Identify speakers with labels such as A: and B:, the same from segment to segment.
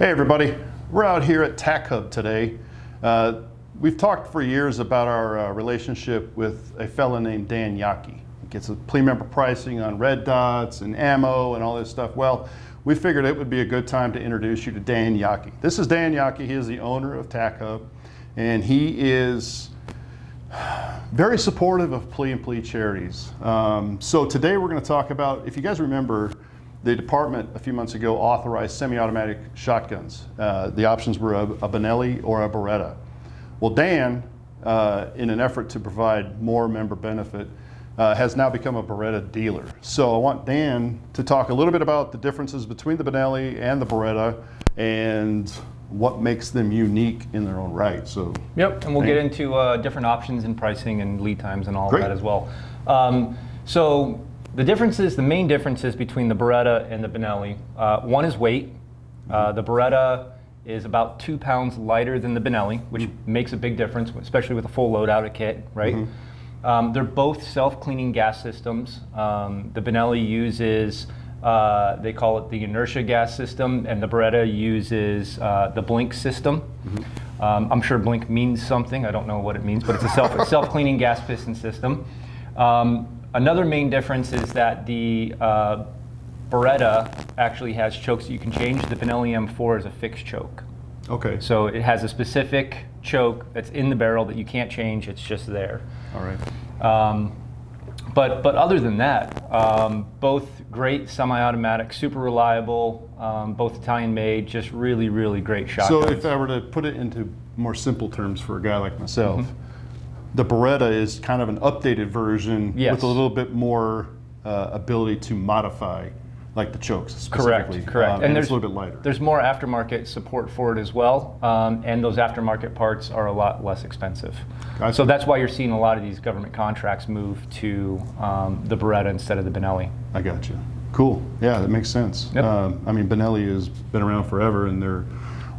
A: Hey everybody, we're out here at TAC HUB today. We've talked for years about our relationship with a fella named Dan Yaki. He gets a plea member pricing on red dots and ammo and all this stuff. Well, we figured it would be a good time to introduce you to Dan Yaki. This is Dan Yaki. He is the owner of TAC HUB, and he is very supportive of plea and plea charities. So today we're going to talk about, if you guys remember, the department a few months ago authorized semi-automatic shotguns. The options were a Benelli or a Beretta. Well, Dan, in an effort to provide more member benefit, has now become a Beretta dealer. So I want Dan to talk a little bit about the differences between the Benelli and the Beretta and what makes them unique in their own right. So
B: yep, and we'll get into different options in pricing and lead times and all of that as well. So the differences, the main differences between the Beretta and the Benelli, one is weight. The Beretta is about 2 pounds lighter than the Benelli, which makes a big difference, especially with a full loadout kit, right? They're both self-cleaning gas systems. The Benelli uses, they call it the inertia gas system, and the Beretta uses the blink system. I'm sure blink means something. I don't know what it means, but it's a self-cleaning gas piston system. Another main difference is that the Beretta actually has chokes that you can change. The Benelli M4 is a fixed choke.
A: Okay.
B: So it has a specific choke that's in the barrel that you can't change. It's just there.
A: All right.
B: But other than that, both great semi-automatic, super reliable, both Italian-made, just really, really great shotguns.
A: So if I were to put it into more simple terms for a guy like myself, the Beretta is kind of an updated version with a little bit more ability to modify, like the chokes specifically.
B: Correct.
A: And it's a little bit lighter.
B: There's more aftermarket support for it as well, and those aftermarket parts are a lot less expensive.
A: Gotcha.
B: So that's why you're seeing a lot of these government contracts move to the Beretta instead of the Benelli.
A: I got you. Cool. Yeah, that makes sense.
B: Yep.
A: I mean, Benelli has been around forever, and they're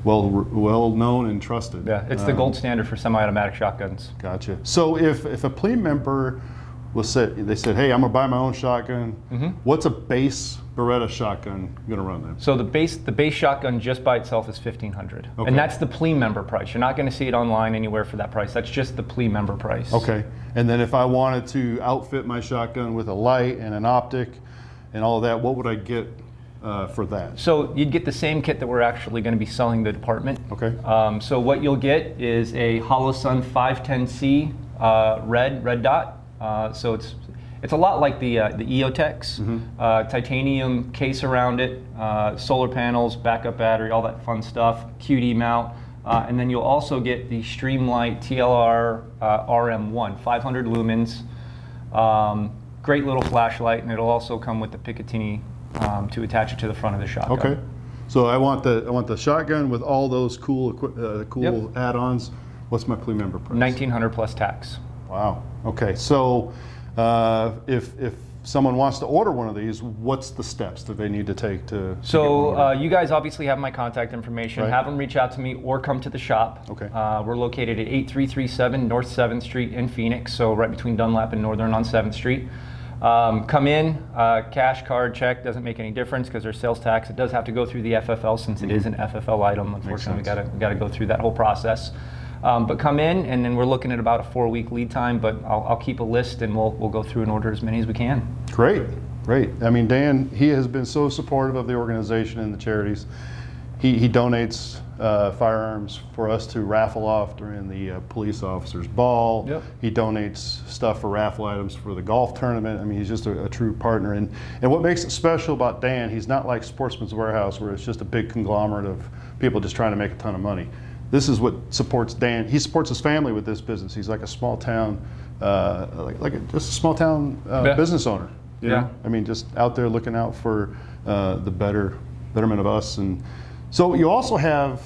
A: well known and trusted.
B: Yeah, it's the gold standard for semi-automatic shotguns.
A: Gotcha. So if a plea member they said, hey, I'm gonna buy my own shotgun, what's a base Beretta shotgun gonna run them?
B: So the base shotgun just by itself is $1,500, and that's the plea member price. You're not going to see it online anywhere for that price. That's just the plea member price.
A: Okay. And then if I wanted to outfit my shotgun with a light and an optic and all of that, what would I get for that?
B: So you'd get the same kit that we're actually going to be selling the department.
A: Okay.
B: So what you'll get is a Holosun 510C red dot. So it's a lot like the EOTechs, titanium case around it, solar panels, backup battery, all that fun stuff, QD mount, and then you'll also get the Streamlight TLR RM1, 500 lumens, great little flashlight, and it'll also come with the Picatinny to attach it to the front of the shotgun.
A: Okay. So I want the shotgun with all those cool add-ons. What's my plea member price?
B: $1,900 plus tax.
A: Wow. Okay. So if someone wants to order one of these, what's the steps that they need to take to
B: So you guys obviously have my contact information.
A: Right.
B: Have them reach out to me or come to the shop.
A: Okay.
B: We're located at 8337 North 7th Street in Phoenix, so right between Dunlap and Northern on 7th Street. Come in, cash, card, check, doesn't make any difference because there's sales tax. It does have to go through the FFL since it is an FFL item. Unfortunately, we got to go through that whole process. But come in, and then we're looking at about a 4-week lead time, but I'll keep a list and we'll go through and order as many as we can.
A: Great. I mean, Dan, he has been so supportive of the organization and the charities. He donates firearms for us to raffle off during the police officers' ball.
B: Yep.
A: He donates stuff for raffle items for the golf tournament. I mean, he's just a true partner. And what makes it special about Dan, he's not like Sportsman's Warehouse where it's just a big conglomerate of people just trying to make a ton of money. This is what supports Dan. He supports his family with this business. He's like a small town, just a small town business owner. You know? I mean, just out there looking out for the betterment of us. And so you also have,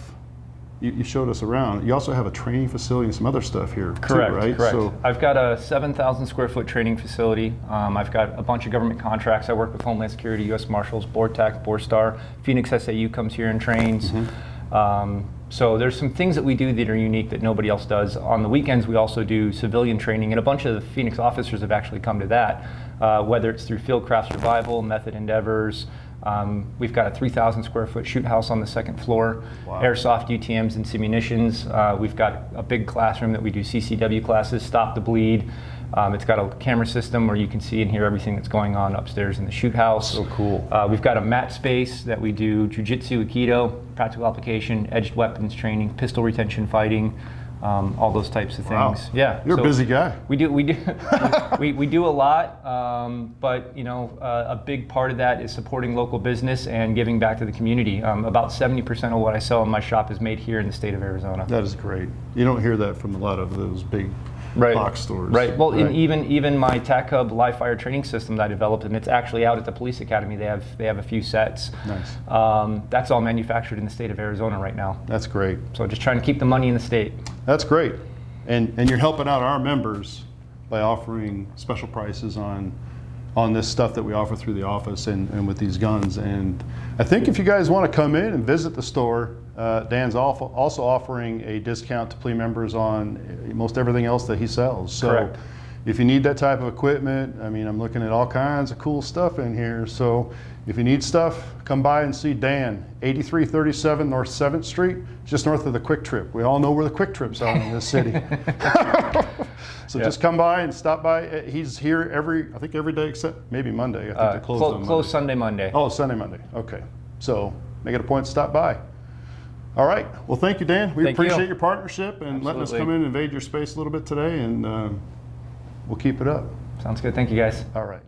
A: you showed us around. You also have a training facility and some other stuff here.
B: Correct.
A: Too, right?
B: Correct.
A: So
B: I've got a 7,000 square foot training facility. I've got a bunch of government contracts. I work with Homeland Security, U.S. Marshals, BORTAC, BORSTAR. Phoenix SAU comes here and trains. So there's some things that we do that are unique that nobody else does. On the weekends, we also do civilian training, and a bunch of the Phoenix officers have actually come to that, whether it's through Fieldcraft Survival, Method Endeavors, We've got a 3,000 square foot shoot house on the second floor,
A: Wow.
B: airsoft UTMs and simunitions. We've got a big classroom that we do CCW classes, stop the bleed. It's got a camera system where you can see and hear everything that's going on upstairs in the shoot house.
A: So cool.
B: We've got a mat space that we do jiu-jitsu, aikido, practical application, edged weapons training, pistol retention fighting, all those types of things.
A: Wow.
B: Yeah,
A: You're a busy guy.
B: We do we do a lot, but you know, a big part of that is supporting local business and giving back to the community. About 70% of what I sell in my shop is made here in the state of Arizona.
A: That is great. You don't hear that from a lot of those big box stores.
B: Right. Well, and even my TAC HUB live fire training system that I developed, and it's actually out at the police academy. They have a few sets.
A: Nice.
B: That's all manufactured in the state of Arizona right now.
A: That's great.
B: So just trying to keep the money in the state.
A: That's great. And you're helping out our members by offering special prices on this stuff that we offer through the office and with these guns. And I think if you guys want to come in and visit the store, Dan's also offering a discount to PLE members on most everything else that he sells. So
B: Correct.
A: if you need that type of equipment, I mean, I'm looking at all kinds of cool stuff in here. So if you need stuff, come by and see Dan, 8337 North 7th Street, just north of the Quick Trip. We all know where the Quick Trips are in this city. So just come by and stop by. He's here I think every day except maybe Monday. I think they closed on Monday.
B: Closed Sunday, Monday.
A: Oh, Sunday, Monday. Okay. So make it a point to stop by. All right. Well, thank you, Dan. We appreciate your partnership and letting us come in and invade your space a little bit today, and we'll keep it up.
B: Sounds good. Thank you, guys.
A: All right.